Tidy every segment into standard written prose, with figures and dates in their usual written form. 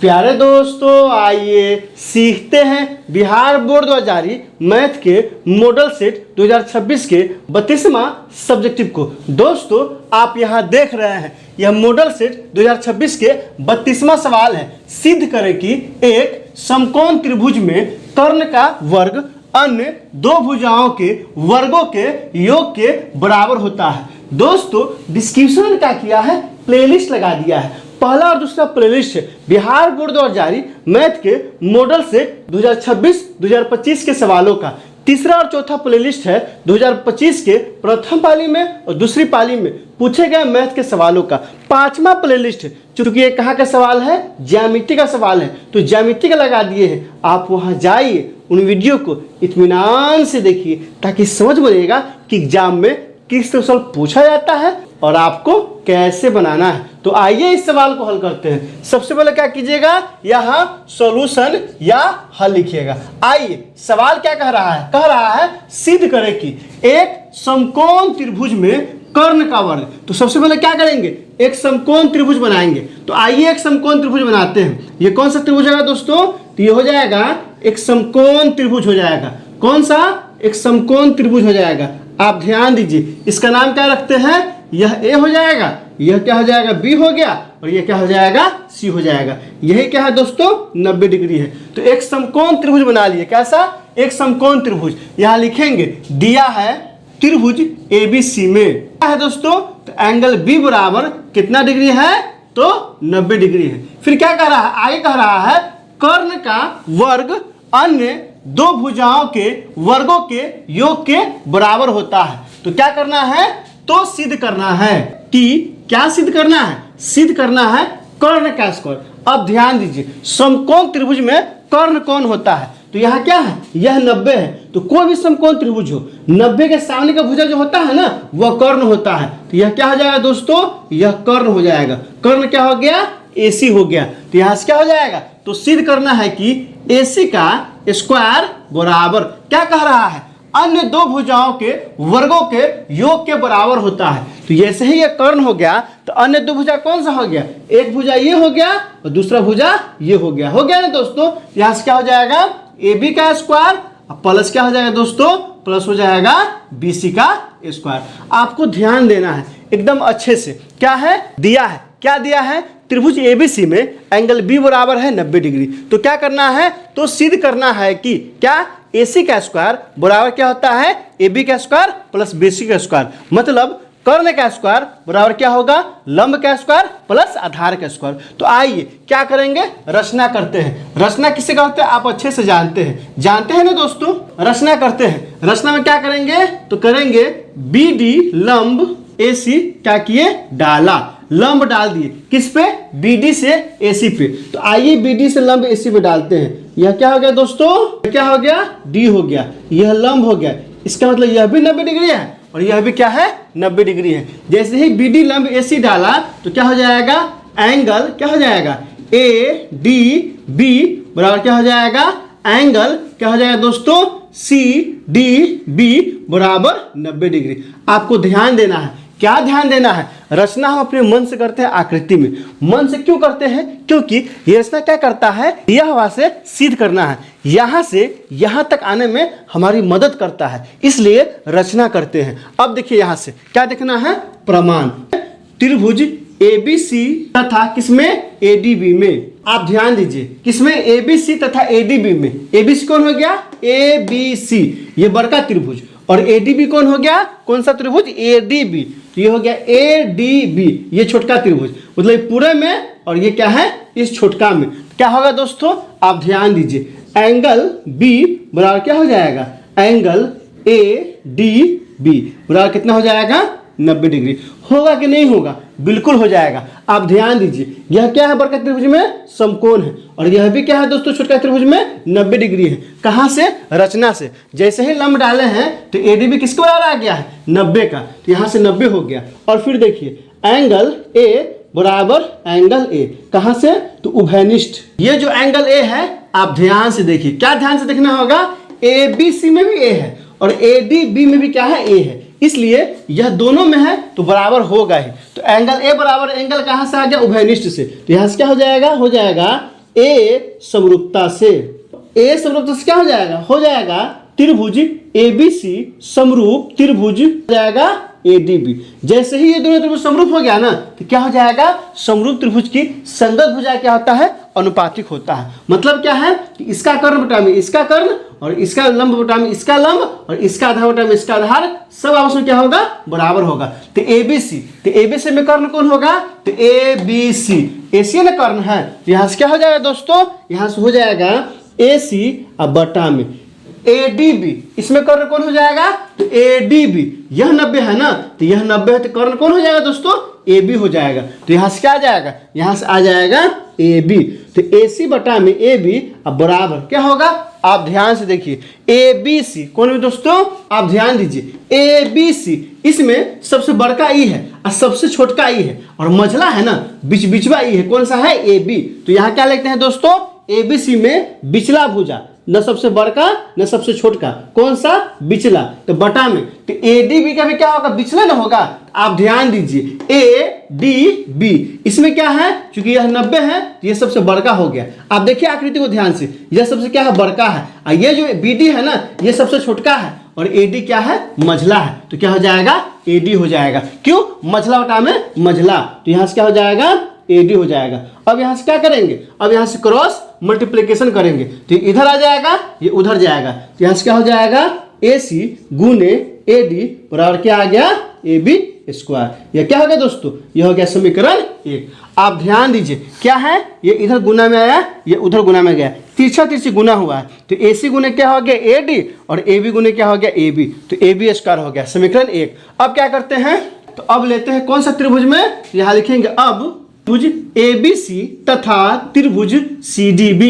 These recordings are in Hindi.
प्यारे दोस्तों, आइए सीखते हैं बिहार बोर्ड 2020 मैथ के मॉडल सेट 2026 के 32वां सब्जेक्टिव को। दोस्तों, आप यहाँ देख रहे हैं, यह मॉडल सेट 2026 के 32वां सवाल है। सिद्ध करें कि एक समकोण त्रिभुज में कर्ण का वर्ग अन्य दो भुजाओं के वर्गों के योग के बराबर होता है। दोस्तों, डिस्क्रिप्शन में क्या किया है, प्लेलिस्ट लगा दिया है। पहला और दूसरा प्लेलिस्ट है बिहार बोर्ड 2020 मैथ के मॉडल सेट 2026-2025 के सवालों का। तीसरा और चौथा प्लेलिस्ट है 2025 के प्रथम पाली में और दूसरी पाली में पूछे गए मैथ के सवालों का। पांचवा प्लेलिस्ट है, चूंकि ये कहाँ का सवाल है, ज्यामिति का सवाल है, तो ज्यामिति का लगा दिए हैं। आप वहां जाइए, उन वीडियो को इत्मीनान से देखिए ताकि समझ बनेगा कि एग्जाम में किस तरह सवाल पूछा जाता है और आपको कैसे बनाना है। तो आइए इस सवाल को हल करते हैं। सबसे पहले क्या कीजिएगा, यहाँ सॉल्यूशन या हल लिखिएगा। आइए, सवाल क्या कह रहा है, कह रहा है सिद्ध करें कि एक समकोण त्रिभुज में कर्ण का वर्ग। तो सबसे पहले क्या करेंगे, एक समकोण त्रिभुज बनाएंगे। तो आइए एक समकोण त्रिभुज बनाते हैं। ये कौन सा त्रिभुज है दोस्तों, तो ये हो जाएगा एक समकोण त्रिभुज हो जाएगा। कौन सा, एक समकोण त्रिभुज हो जाएगा। आप ध्यान दीजिए, इसका नाम क्या रखते हैं, यह ए हो जाएगा, यह क्या हो जाएगा, बी हो गया, और यह क्या हो जाएगा, सी हो जाएगा। यही क्या है दोस्तों, 90 डिग्री है। तो एक समकोण त्रिभुज बना लिए। कैसा, एक समकोण त्रिभुज। यहाँ लिखेंगे, दिया है त्रिभुज ABC में क्या है दोस्तों, तो एंगल B बराबर कितना डिग्री है, तो 90 डिग्री है। फिर क्या कह रहा है, आगे कह रहा है कर्ण का वर्ग अन्य दो भुजाओं के वर्गों के योग के बराबर होता है। तो क्या करना है, तो सिद्ध करना है कि क्या सिद्ध करना है, सिद्ध करना है कर्ण का स्क्वायर। अब ध्यान दीजिए, समकोण त्रिभुज में कर्ण कौन होता है, तो यहाँ क्या है, यह 90 है। तो कोई भी समकोण त्रिभुज हो, 90 के सामने का भुजा जो होता है ना, वह कर्ण होता है। तो यह क्या हो जाएगा दोस्तों, यह कर्ण हो जाएगा। कर्ण क्या हो गया, AC हो गया। तो यहाँ से क्या हो जाएगा, तो सिद्ध करना है कि AC का स्क्वायर बराबर क्या कह रहा है, अन्य दो भुजाओं के वर्गों के योग के बराबर होता है। तो जैसे ही ये कर्ण हो गया, तो अन्य दो भुजा कौन सा हो गया, एक भुजा ये हो गया और दूसरा भुजा ये हो गया। हो गया ना दोस्तों। यहाँ से क्या हो जाएगा, AB का स्क्वायर प्लस क्या हो जाएगा दोस्तों, प्लस हो जाएगा BC का स्क्वायर। आपको ध्यान देना है एकदम अच्छे से। क्या है, दिया है, क्या दिया है, त्रिभुज ABC में एंगल B बराबर है 90 डिग्री। तो क्या करना है, तो सिद्ध करना है कि क्या AC का स्क्वायर बराबर क्या होता है, AB का स्क्वायर प्लस BC का स्क्वायर। मतलब कर्ण का स्क्वायर बराबर क्या होगा, लंब का स्क्वायर प्लस आधार का स्क्वायर। तो आइए क्या करेंगे, रचना करते हैं। रचना किसे कहते हैं आप अच्छे से जानते हैं ना दोस्तों। रचना करते हैं। रचना में क्या करेंगे, तो करेंगे BD लंब AC क्या किए, डाला, लंब डाल दिए किस पे, BD से AC पे। तो आइए BD से लंब AC पे डालते हैं। यह क्या हो गया दोस्तों, क्या हो गया, D हो गया, यह लंब हो गया। इसका मतलब यह भी 90 डिग्री है और यह भी क्या है, 90 डिग्री है। जैसे ही BD लंब AC डाला तो क्या हो जाएगा, एंगल क्या हो जाएगा, ADB बराबर क्या हो जाएगा, एंगल क्या हो जाएगा दोस्तों, CDB बराबर 90 डिग्री। आपको ध्यान देना है। क्या ध्यान देना है, रचना हम अपने मन से करते हैं, आकृति में। मन से क्यों करते हैं, क्योंकि ये रचना क्या करता है, यह हवा से सिद्ध करना है, यहाँ से यहाँ तक आने में हमारी मदद करता है, इसलिए रचना करते हैं। अब देखिए यहाँ से क्या देखना है, प्रमाण त्रिभुज ABC तथा किसमें, ADB में। आप ध्यान दीजिए, किसमें, ABC तथा ADB में। ABC कौन हो गया, ABC, ये बड़का त्रिभुज, और ADB कौन हो गया, कौन सा त्रिभुज, ADB। तो ये हो गया ADB, ये छोटका त्रिभुज। मतलब पूरे में और ये क्या है, इस छोटका में। क्या होगा दोस्तों, आप ध्यान दीजिए, एंगल B बराबर क्या हो जाएगा, एंगल ADB बराबर कितना हो जाएगा, 90 डिग्री। होगा कि नहीं होगा, बिल्कुल हो जाएगा। आप ध्यान दीजिए, यह क्या है, बड़का त्रिभुज में समकोण है, और यह भी क्या है दोस्तों, छोटका त्रिभुज में 90 डिग्री है। कहाँ से, रचना से। जैसे ही लंब डाले हैं तो ADB किसके बराबर आ गया है, 90 का। तो यहाँ से 90 हो गया। और फिर देखिए एंगल A बराबर एंगल A, कहाँ से, तो उभयनिष्ठ। ये जो एंगल A है, आप ध्यान से देखिए, क्या ध्यान से देखना होगा, ABC में भी A है और ADB में भी क्या है, A है, इसलिए यह दोनों में है तो बराबर होगा ही। तो एंगल A बराबर एंगल कहाँ से आ गया, उभयनिष्ठ से। तो यहाँ से क्या हो जाएगा ए समरूपता से। ए समरूपता से क्या हो जाएगा त्रिभुज ABC समरूप त्रिभुज हो जाएगा ADB। जैसे ही ये दोनों त्रिभुज समरूप हो गया ना तो क्या हो जाएगा, समरूप त्रिभुज की संगत भुजा क्या होता है, अनुपातिक होता है। मतलब क्या है कि इसका कर्ण बटा में इसका कर्ण और इसका लंब बटा में इसका लंब और इसका आधार बटा में इसका आधार सब आपस में क्या होगा, बराबर होगा। तो ABC में कर्ण कौन होगा, तो ABC AC ना कर्ण है, तो यहाँ से क्या हो जाएगा दोस्तों, यहाँ से हो जाएगा AC अब बटा में ADB, इसमें कर्ण कौन हो जाएगा, तो ADB। यह 90 है ना, तो यह 90 है तो कर्ण कौन हो जाएगा दोस्तों, AB हो जाएगा। तो यहाँ से क्या आ जाएगा, यहाँ से आ जाएगा AB। तो AC बटा में AB अब बराबर क्या होगा, आप ध्यान से देखिए ABC कौन है दोस्तों, आप ध्यान दीजिए ABC, इसमें सबसे बड़का ई है और सबसे छोटका ई है और मझला है ना बीचवा ई है, कौन सा है, AB। तो यहाँ क्या लिखते हैं दोस्तों, ABC में बिचला भुजा, न सबसे बड़का न सबसे छोटका, कौन सा, बिचला। तो बटा में तो ADB का भी क्या होगा, बिचला ना होगा। आप ध्यान दीजिए ADB, इसमें क्या है, क्योंकि यह 90 है तो यह सबसे बड़का हो गया। आप देखिए आकृति को ध्यान से, यह सबसे क्या है, बड़का है और ये जो BD है ना ये सबसे छोटका है और AD क्या है, मझला है। तो क्या हो जाएगा, AD हो जाएगा। क्यों, मझला बटा में मझला, तो यहाँ से क्या हो जाएगा, AD हो जाएगा। अब यहाँ से क्या करेंगे, अब यहाँ से क्रॉस मल्टीप्लिकेशन करेंगे तो इधर आ जाएगा ये उधर जाएगा, तो यहाँ से क्या हो जाएगा, AC गुने AD बराबर क्या आ गया, AB स्क्वायर। यह क्या हो गया दोस्तों, यह हो गया समीकरण 1। आप ध्यान दीजिए क्या है, ये इधर गुना में आया ये उधर गुना में गया, तिरछी गुना हुआ है। तो AC गुने क्या हो गया AD और AB गुने क्या हो गया AB, तो AB स्क्वायर हो गया समीकरण 1। अब क्या करते हैं, तो अब लेते हैं कौन सा त्रिभुज में, यहाँ लिखेंगे अब त्रिभुज ABC तथा त्रिभुज CDB।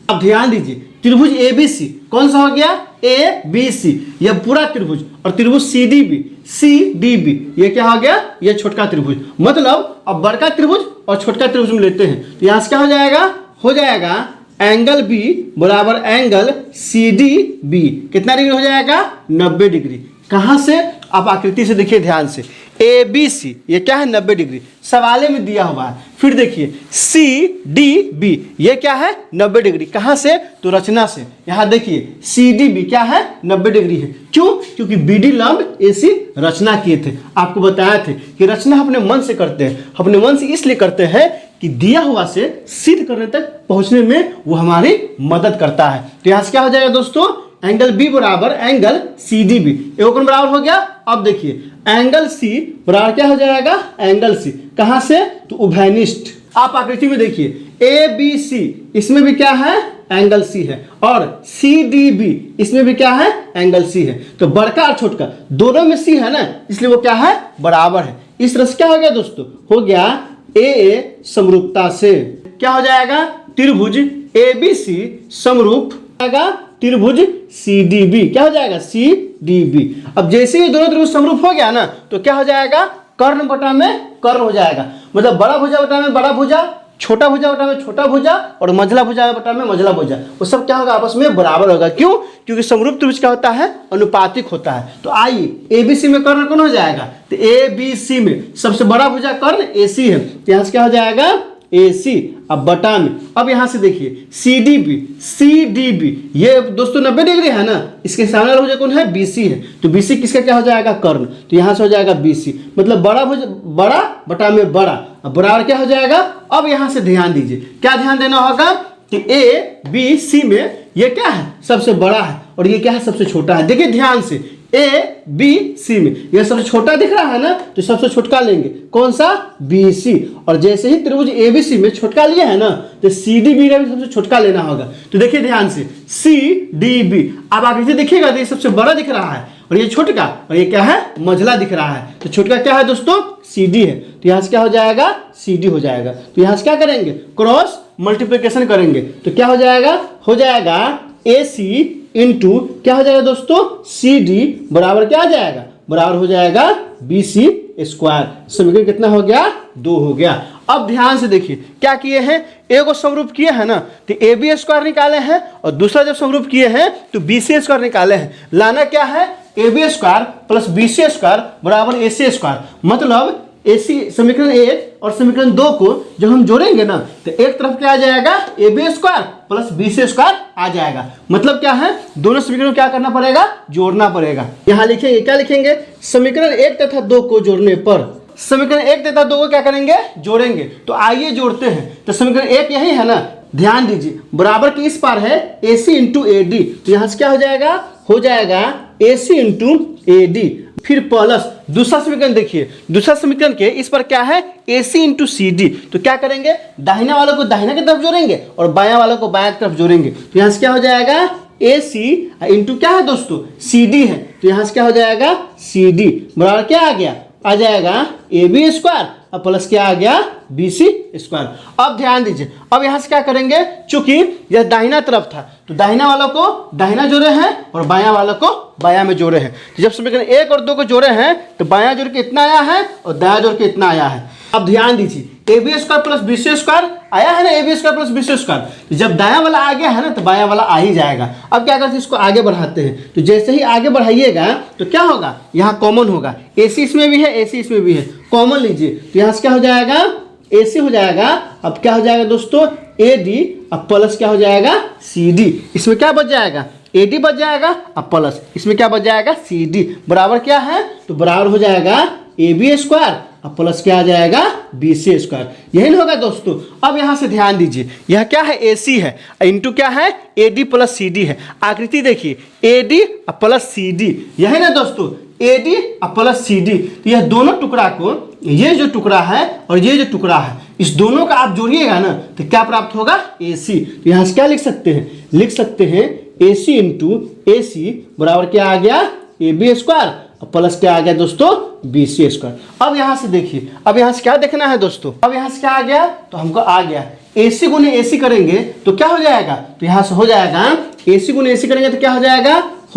अब ध्यान दीजिए त्रिभुज ABC कौन सा हो गया, ABC यह पूरा त्रिभुज, और त्रिभुज CDB ये क्या हो गया, ये छोटका त्रिभुज। मतलब अब बड़का त्रिभुज और छोटका त्रिभुज में लेते हैं तो यहाँ से क्या हो जाएगा एंगल B बराबर एंगल CDB, कितना डिग्री हो जाएगा, 90 डिग्री। कहाँ से, आप आकृति से देखिए ध्यान से, ABC ये क्या है, 90 डिग्री सवाले में दिया हुआ है। फिर देखिए CDB ये क्या है, 90 डिग्री। कहाँ से, तो रचना से। यहाँ देखिए CDB क्या है, 90 डिग्री है। क्यों, क्योंकि BD लंब AC रचना किए थे। आपको बताया थे कि रचना अपने मन से करते हैं, अपने मन से इसलिए करते हैं कि दिया हुआ से सिद्ध करने तक पहुंचने में वो हमारी मदद करता है। तो यहाँ से क्या हो जाएगा दोस्तों, एंगल B बराबर एंगल CDB, ये कौन बराबर हो गया। अब देखिए एंगल C बराबर क्या हो जाएगा, एंगल C। कहाँ से, तो उभयनिष्ठ। आप आकृति में देखिए ABC इसमें भी क्या है, एंगल C है, और CDB इसमें भी क्या है, एंगल C है। तो बड़का और छोटका दोनों में C है ना, इसलिए वो क्या है, बराबर है। इस तरह से क्या हो गया दोस्तों, हो गया AA समरूपता से क्या हो जाएगा, त्रिभुज ABC समरूप आएगा त्रिभुज CDB, क्या हो जाएगा, CDB। अब जैसे ही दोनों त्रिभुज समरूप हो गया ना तो क्या हो जाएगा, कर्ण बटा में कर्ण हो जाएगा। मतलब बड़ा भुजा बटा में बड़ा भुजा, छोटा भुजा बटा में छोटा भुजा और मझला भुजा बटा में मझला भुजा, वो सब क्या होगा, आपस में बराबर होगा। क्यों, क्योंकि समरूप त्रिभुज क्या होता है, अनुपातिक होता है। तो आइए ABC में कर्ण कौन हो जाएगा, तो ABC में सबसे बड़ा भुजा कर्ण AC है, तो यहाँ से क्या हो जाएगा, AC। अब बटा में, अब यहाँ से देखिए CDB ये दोस्तों 90 डिग्री है ना, इसके सामने वाला भुजा कौन है, BC है। तो BC किसका क्या हो जाएगा, कर्ण। तो यहाँ से हो जाएगा BC, मतलब बड़ा भुजा बड़ा बटा में बड़ा, अब बराबर क्या हो जाएगा। अब यहाँ से ध्यान दीजिए, क्या ध्यान देना होगा कि ABC में ये क्या है, सबसे बड़ा है और ये क्या है, सबसे छोटा है। देखिए ध्यान से ABC में यह सबसे छोटा दिख रहा है ना, तो सबसे छोटका लेंगे, कौन सा, BC। और जैसे ही त्रिभुज ABC में छोटका लिया है ना तो CDB का भी सबसे छोटका लेना होगा। तो देखिए ध्यान से CDB, अब आकृति देखिएगा तो ये सबसे बड़ा दिख रहा है और ये छोटका, और ये क्या है, मझला दिख रहा है। तो छोटका क्या है दोस्तों, CD है। तो यहाँ से क्या हो जाएगा, CD हो जाएगा। तो यहाँ से क्या करेंगे, क्रॉस मल्टीप्लिकेशन करेंगे तो क्या हो जाएगा AC इंटू क्या हो जाएगा दोस्तों, CD बराबर क्या आ जाएगा, बराबर हो जाएगा BC स्क्वायर। समीकरण कितना हो गया, 2 हो गया। अब ध्यान से देखिए क्या किए हैं, एक को समरूप किए हैं ना तो AB स्क्वायर निकाले हैं, और दूसरा जब समरूप किए हैं तो BC स्क्वायर निकाले हैं। लाना क्या है, AB square plus BC square बराबर AC स्क्वायर। मतलब AC समीकरण 1 और समीकरण 2 को जब हम जोड़ेंगे ना तो एक तरफ क्या आ जाएगा, AB square plus BC square आ जाएगा। मतलब क्या है, दोनों समीकरण को क्या करना पड़ेगा, जोड़ना पड़ेगा। यहाँ लिखेंगे, क्या लिखेंगे, समीकरण 1 तथा 2 को जोड़ने पर, समीकरण 1 तथा 2 को क्या करेंगे, जोड़ेंगे। तो आइए जोड़ते हैं। तो समीकरण 1 यही है ना, ध्यान दीजिए, बराबर के इस पार है AC इंटू AD, तो यहाँ से क्या हो जाएगा AC इंटू AD, फिर प्लस दूसरा समीकरण देखिए, दूसरा समीकरण के इस पर क्या है, AC इंटू CD। तो क्या करेंगे, दाहिना वालों को दाहिना की तरफ जोड़ेंगे और बायां वालों को बायां की तरफ जोड़ेंगे। तो यहाँ से क्या हो जाएगा, AC इंटू क्या है दोस्तों, CD है। तो यहाँ से क्या हो जाएगा, CD बराबर क्या आ गया, आ जाएगा AB स्क्वायर और प्लस क्या आ गया, BC स्क्वायर। अब ध्यान दीजिए, अब यहाँ से क्या करेंगे, चूंकि यह दाहिना तरफ था तो दाहिना वालों को दाहिना जोड़े हैं और बायां वालों को बायां में जोड़े हैं। तो जब समीकरण 1 और 2 को जोड़े हैं तो बायां जोड़ के इतना आया है और दायां जोड़ के इतना आया है। अब ध्यान दीजिए, AB square plus BC square आया है ना, AB square plus BC square, जब दायां वाला आ गया है ना तो बायां वाला आ ही जाएगा। अब क्या करते हैं, इसको आगे बढ़ाते हैं। तो जैसे ही आगे बढ़ाइएगा तो क्या होगा, यहाँ कॉमन होगा, AC इसमें भी है, AC इसमें भी है, कॉमन लीजिए। तो यहाँ से क्या हो जाएगा, AC हो जाएगा। अब क्या हो जाएगा दोस्तों, AD, अब प्लस क्या हो जाएगा, CD। इसमें क्या बच जाएगा, AD बच जाएगा, अब प्लस इसमें क्या बच जाएगा, CD बराबर क्या है, तो बराबर हो जाएगा AB स्क्वायर अब प्लस क्या आ जाएगा, BC स्क्वायर। यही ना होगा दोस्तों। अब यहाँ से ध्यान दीजिए, यह क्या है, AC है, इंटू क्या है, AD प्लस CD है। आकृति देखिए, AD प्लस CD, यही ना दोस्तों, AD प्लस CD। तो यह दोनों टुकड़ा को, ये जो टुकड़ा है और ये जो टुकड़ा है, इस दोनों का आप जोड़िएगा ना तो क्या प्राप्त होगा, AC। तो यहाँ से क्या लिख सकते हैं, लिख सकते हैं AC इंटू AC बराबर क्या आ गया, AB स्क्वायर प्लस क्या आ गया दोस्तों, BC स्क्वायर। अब यहाँ से देखिए, अब यहाँ से क्या देखना है दोस्तों, अब यहाँ से क्या आ गया, तो हमको आ गया AC गुने AC करेंगे तो क्या हो जाएगा, तो यहाँ से हो जाएगा AC गुने AC करेंगे तो क्या हो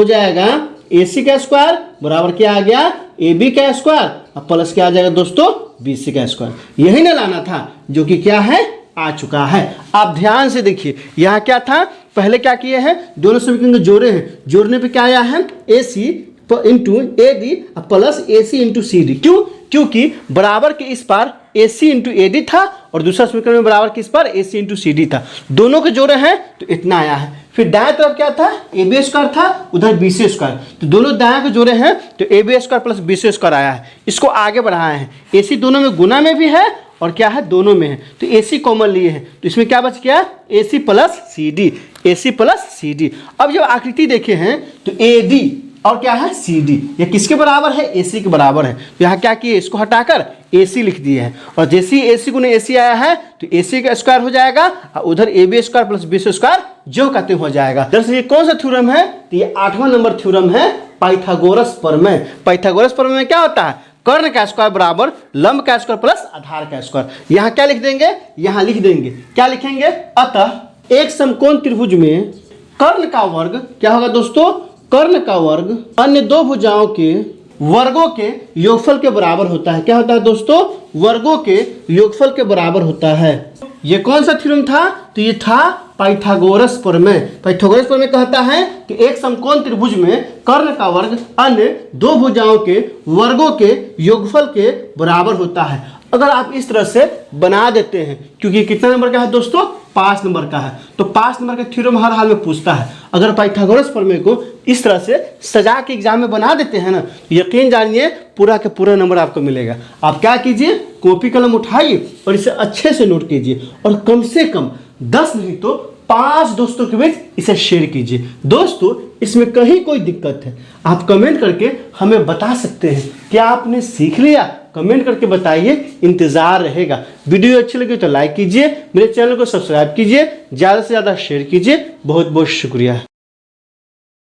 जाएगा AC का स्क्वायर बराबर क्या आ गया, AB का स्क्वायर अब प्लस क्या आ जाएगा दोस्तों, BC का स्क्वायर। यही ना लाना था, जो कि क्या है, आ चुका है। आप ध्यान से देखिए, यहाँ क्या था, पहले क्या किए हैं, दोनों समीकरण को जोड़े हैं, जोड़ने पे क्या आया है, AC into AD plus AC into CD। क्यों, क्योंकि बराबर के इस पार AC इंटू AD था और दूसरा समीकरण में बराबर के इस पार AC इंटू CD था, दोनों के जोड़े हैं तो इतना आया है। फिर दाएं तरफ क्या था, AB स्क्वायर था, उधर BC स्क्वायर, तो दोनों दाएं के जोड़े हैं तो AB square plus BC square आया है। इसको आगे बढ़ाया है, AC दोनों में गुना में भी है और क्या है, दोनों में है, तो AC कॉमन लिए हैं तो इसमें क्या बच गया, AC plus CD, AC plus CD। अब जब आकृति देखे हैं तो AD और क्या है, CD, ये किसके बराबर है, AC के बराबर है। तो यहाँ क्या किए, इसको हटाकर AC लिख दिए हैं और जैसे ही AC गुने AC आया है तो AC का स्क्वायर हो जाएगा और उधर AB square plus BC square जो कहते हो जाएगा। दरअसल ये कौन सा थ्योरम है, तो ये 8वां नंबर थ्योरम है पाइथागोरस प्रमेय। पाइथागोरस प्रमेय में क्या होता है, कर्ण का स्क्वायर बराबर लंब का स्क्वायर प्लस आधार का स्क्वायर। यहाँ क्या लिख देंगे, यहाँ लिख देंगे, क्या लिखेंगे, अतः एक समकोण त्रिभुज में कर्ण का वर्ग क्या होगा दोस्तों, कर्ण का वर्ग अन्य दो भुजाओं के वर्गों के योगफल के बराबर होता है। क्या होता है दोस्तों, वर्गों के योगफल के बराबर होता है। ये कौन सा थ्योरम था, तो ये था पाइथागोरस प्रमेय। पाइथागोरस प्रमेय कहता है कि एक समकोण त्रिभुज में कर्ण का वर्ग अन्य दो भुजाओं के वर्गों के योगफल के बराबर होता है। अगर आप इस तरह से बना देते हैं, क्योंकि कितना नंबर का है दोस्तों, 5 नंबर का है, तो 5 नंबर का थ्योरम हर हाल में पूछता है। अगर पाइथागोरस प्रमेय को इस तरह से सजा के एग्जाम में बना देते हैं ना, यकीन जानिए पूरा का पूरा नंबर आपको मिलेगा। आप क्या कीजिए, कॉपी कलम उठाइए और इसे अच्छे से नोट कीजिए और कम से कम 10 नहीं तो 5 दोस्तों के बीच इसे शेयर कीजिए। दोस्तों इसमें कहीं कोई दिक्कत है, आप कमेंट करके हमें बता सकते हैं। क्या आपने सीख लिया, कमेंट करके बताइए, इंतजार रहेगा। वीडियो अच्छी लगी तो लाइक कीजिए, मेरे चैनल को सब्सक्राइब कीजिए, ज़्यादा से ज़्यादा शेयर कीजिए। बहुत बहुत शुक्रिया।